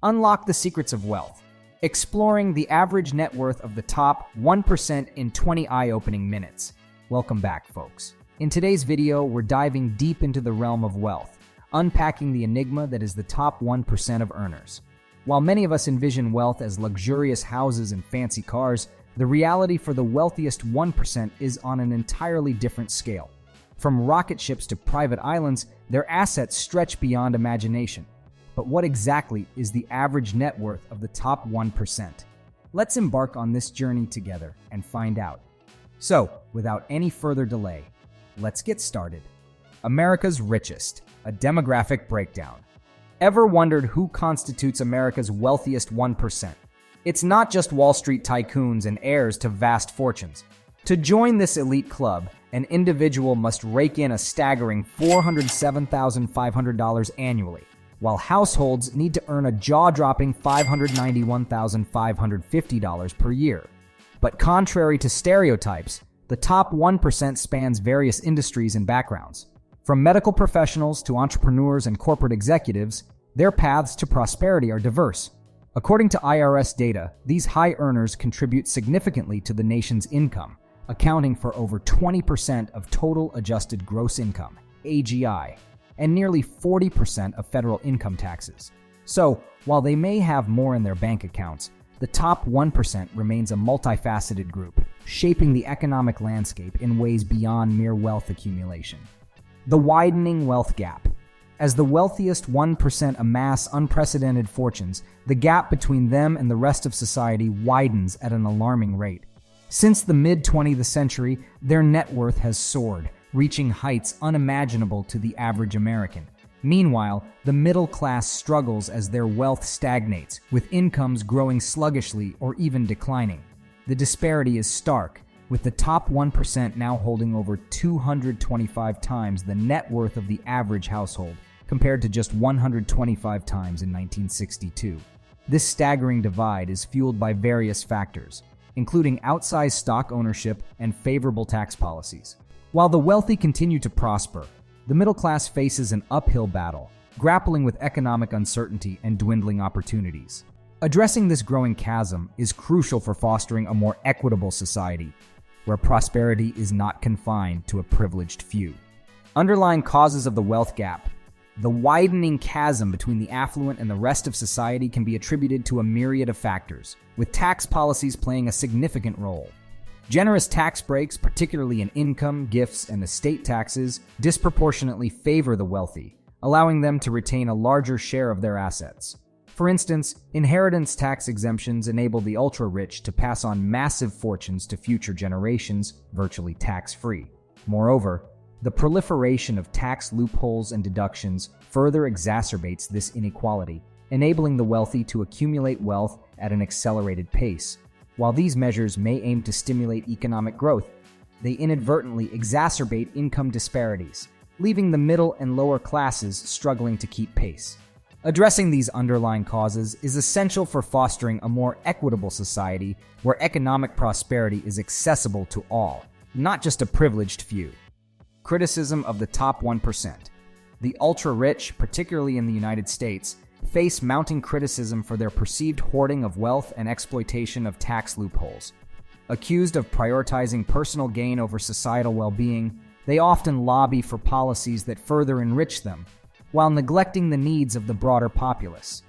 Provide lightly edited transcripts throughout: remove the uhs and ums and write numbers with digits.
Unlock the secrets of wealth, exploring the average net worth of the top 1% in 20 eye-opening minutes. Welcome back, folks. In today's video, we're diving deep into the realm of wealth, unpacking the enigma that is the top 1% of earners. While many of us envision wealth as luxurious houses and fancy cars, the reality for the wealthiest 1% is on an entirely different scale. From rocket ships to private islands, their assets stretch beyond imagination. But what exactly is the average net worth of the top 1%? Let's embark on this journey together and find out. So, without any further delay, let's get started. America's richest, a demographic breakdown. Ever wondered who constitutes America's wealthiest 1%? It's not just Wall Street tycoons and heirs to vast fortunes. To join this elite club, an individual must rake in a staggering $407,500 annually, while households need to earn a jaw-dropping $591,550 per year. But contrary to stereotypes, the top 1% spans various industries and backgrounds. From medical professionals to entrepreneurs and corporate executives, their paths to prosperity are diverse. According to IRS data, these high earners contribute significantly to the nation's income, accounting for over 20% of total adjusted gross income, AGI, and nearly 40% of federal income taxes. So, while they may have more in their bank accounts, the top 1% remains a multifaceted group, shaping the economic landscape in ways beyond mere wealth accumulation. The widening wealth gap. As the wealthiest 1% amass unprecedented fortunes, the gap between them and the rest of society widens at an alarming rate. Since the mid-20th century, their net worth has soared, reaching heights unimaginable to the average American. Meanwhile, the middle class struggles as their wealth stagnates, with incomes growing sluggishly or even declining. The disparity is stark, with the top 1% now holding over 225 times the net worth of the average household, compared to just 125 times in 1962. This staggering divide is fueled by various factors, including outsized stock ownership and favorable tax policies. While the wealthy continue to prosper, the middle class faces an uphill battle, grappling with economic uncertainty and dwindling opportunities. Addressing this growing chasm is crucial for fostering a more equitable society, where prosperity is not confined to a privileged few. Underlying causes of the wealth gap. The widening chasm between the affluent and the rest of society can be attributed to a myriad of factors, with tax policies playing a significant role. Generous tax breaks, particularly in income, gifts, and estate taxes, disproportionately favor the wealthy, allowing them to retain a larger share of their assets. For instance, inheritance tax exemptions enable the ultra-rich to pass on massive fortunes to future generations, virtually tax-free. Moreover, the proliferation of tax loopholes and deductions further exacerbates this inequality, enabling the wealthy to accumulate wealth at an accelerated pace. While these measures may aim to stimulate economic growth, they inadvertently exacerbate income disparities, leaving the middle and lower classes struggling to keep pace. Addressing these underlying causes is essential for fostering a more equitable society where economic prosperity is accessible to all, not just a privileged few. Criticism of the top 1%. The ultra-rich, particularly in the United States, face mounting criticism for their perceived hoarding of wealth and exploitation of tax loopholes. Accused of prioritizing personal gain over societal well-being, they often lobby for policies that further enrich them, while neglecting the needs of the broader populace.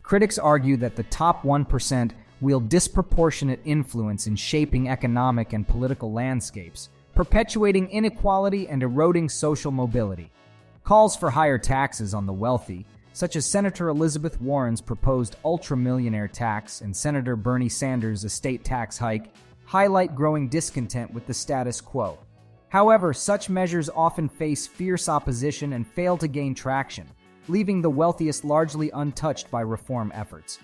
Critics argue that the top 1% wield disproportionate influence in shaping economic and political landscapes, perpetuating inequality and eroding social mobility. Calls for higher taxes on the wealthy, such as Senator Elizabeth Warren's proposed ultra-millionaire tax and Senator Bernie Sanders' estate tax hike, highlight growing discontent with the status quo. However, such measures often face fierce opposition and fail to gain traction, leaving the wealthiest largely untouched by reform efforts.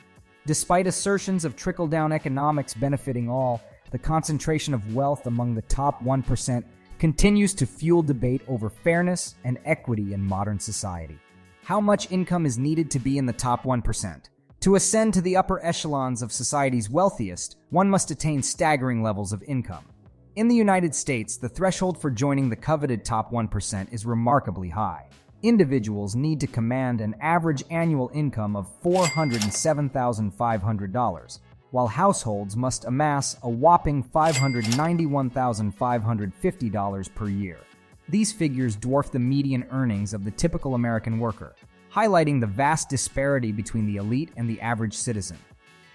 Despite assertions of trickle-down economics benefiting all, the concentration of wealth among the top 1% continues to fuel debate over fairness and equity in modern society. How much income is needed to be in the top 1%? To ascend to the upper echelons of society's wealthiest, one must attain staggering levels of income. In the United States, the threshold for joining the coveted top 1% is remarkably high. individuals need to command an average annual income of $407,500, while households must amass a whopping $591,550 per year. These figures dwarf the median earnings of the typical American worker, highlighting the vast disparity between the elite and the average citizen.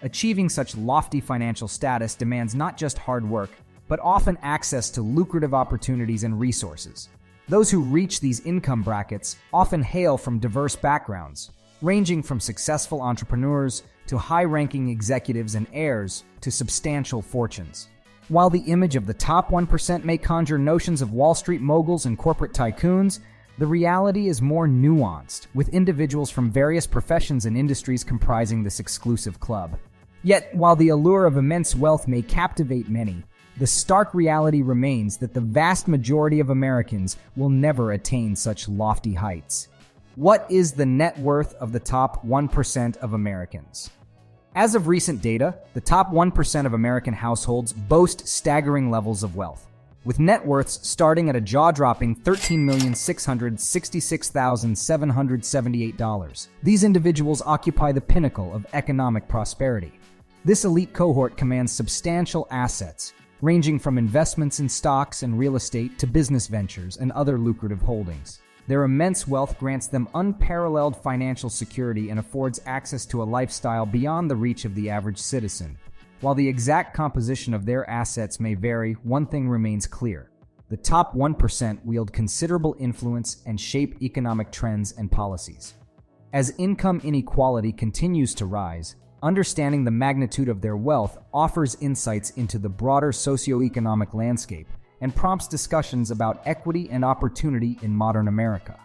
Achieving such lofty financial status demands not just hard work, but often access to lucrative opportunities and resources. Those who reach these income brackets often hail from diverse backgrounds, ranging from successful entrepreneurs to high-ranking executives and heirs to substantial fortunes. While the image of the top 1% may conjure notions of Wall Street moguls and corporate tycoons, the reality is more nuanced, with individuals from various professions and industries comprising this exclusive club. Yet, while the allure of immense wealth may captivate many, the stark reality remains that the vast majority of Americans will never attain such lofty heights. What is the net worth of the top 1% of Americans? As of recent data, the top 1% of American households boast staggering levels of wealth, with net worths starting at a jaw-dropping $13,666,778. These individuals occupy the pinnacle of economic prosperity. This elite cohort commands substantial assets, ranging from investments in stocks and real estate to business ventures and other lucrative holdings. Their immense wealth grants them unparalleled financial security and affords access to a lifestyle beyond the reach of the average citizen. While the exact composition of their assets may vary, one thing remains clear. The top 1% wield considerable influence and shape economic trends and policies. As income inequality continues to rise, understanding the magnitude of their wealth offers insights into the broader socioeconomic landscape and prompts discussions about equity and opportunity in modern America.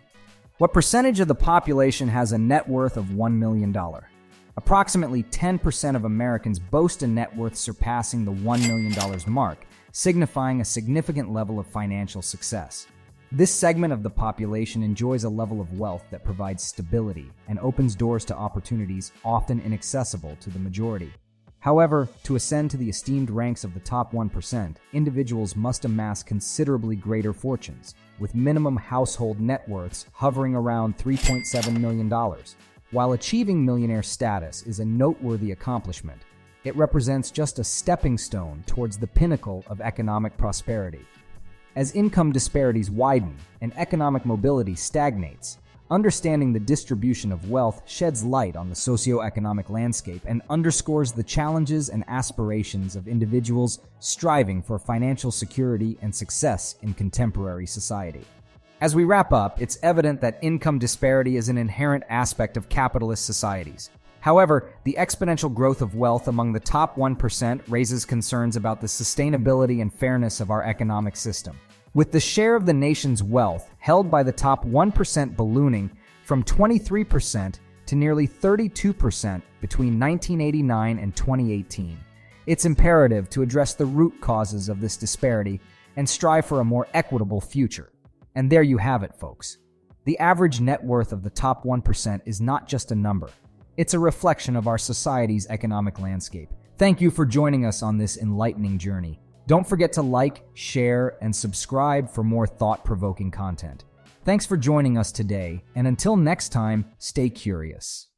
What percentage of the population has a net worth of $1 million? Approximately 10% of Americans boast a net worth surpassing the $1 million mark, signifying a significant level of financial success. This segment of the population enjoys a level of wealth that provides stability and opens doors to opportunities often inaccessible to the majority. However, to ascend to the esteemed ranks of the top 1%, individuals must amass considerably greater fortunes, with minimum household net worths hovering around $3.7 million. While achieving millionaire status is a noteworthy accomplishment, it represents just a stepping stone towards the pinnacle of economic prosperity. As income disparities widen and economic mobility stagnates, understanding the distribution of wealth sheds light on the socioeconomic landscape and underscores the challenges and aspirations of individuals striving for financial security and success in contemporary society. As we wrap up, it's evident that income disparity is an inherent aspect of capitalist societies. However, the exponential growth of wealth among the top 1% raises concerns about the sustainability and fairness of our economic system. With the share of the nation's wealth held by the top 1% ballooning from 23% to nearly 32% between 1989 and 2018, it's imperative to address the root causes of this disparity and strive for a more equitable future. And there you have it, folks. The average net worth of the top 1% is not just a number. It's a reflection of our society's economic landscape. Thank you for joining us on this enlightening journey. Don't forget to like, share, and subscribe for more thought-provoking content. Thanks for joining us today, and until next time, stay curious.